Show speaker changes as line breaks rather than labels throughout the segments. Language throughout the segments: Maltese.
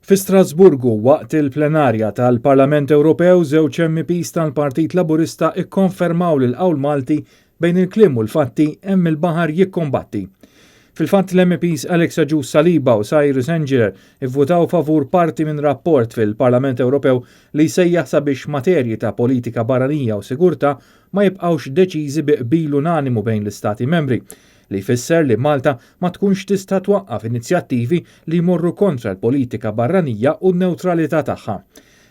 Fi Strasburgu waqt il-plenarja tal-Parlament Ewropew żewġ MPs tal-Partit Laburista ikkonfermaw lil qawl Malti bejn il-kliem u l-fatti hemm il-baħar jikkombatti. Fil-fatt l-MPs Alex Agius Saliba u Cyrus Engineer ivvutaw favur parti minn rapport fil-Parlament Ewropew li sejjaħ sabiex materji ta' politika barranija u sigurta ma jibqgħux deċiżi bi qbil unanimu bejn l-Istati membri, li jfisser li Malta ma tkunx tista' twaqqaf inizjattivi li jmorru kontra l-politika barranija u n-newtralità tagħha.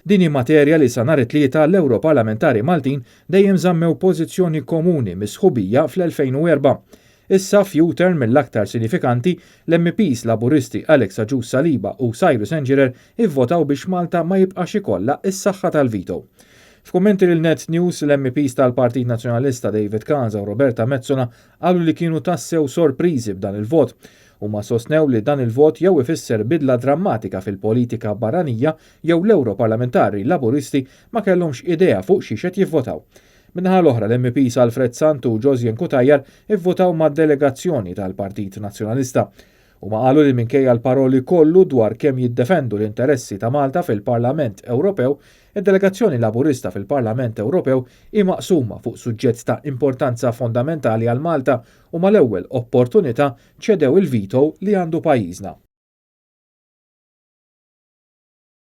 Din hi materja li sa nhar it-tlieta l-Ewroparlamentari Maltin dejjem żammew pożizzjoni komuni misħubija fl-2004. Issa f'U-turn mill-aktar sinifikanti l-MPs Laburisti Alex Agius Saliba u Cyrus Engineer ivvotaw biex Malta ma jibqax ikollha is-saħħa tal-vito. F'kummenti lil Net News l-MPs tal-Partit Nazzjonalista David Kanza u Roberta Mezzola qalu li kienu tassew sorpriżi b'dan il-vot u ma sostnew li dan il-vot jew ifisser bidla drammatika fil-politika barranija jew l-Ewroparlamentari Laburisti ma kellhomx idea fuq xi qed jivvotaw. Minnaħa l-oħra l-MPs Alfred Santu u Josien Kutajjar ivvotaw mad-delegazzjoni tal-Partit Nazzjonalista u ma qalu li minkejja l-paroli kollu dwar kemm jiddefendu l-interessi ta' Malta fil-Parlament Ewropew, id-delegazzjoni Laburista fil-Parlament Ewropew hi maqsuma fuq suġġett ta' importanza fondamentali għal Malta u mal-ewwel opportunità ċedew il-vito li għandu pajjiżna.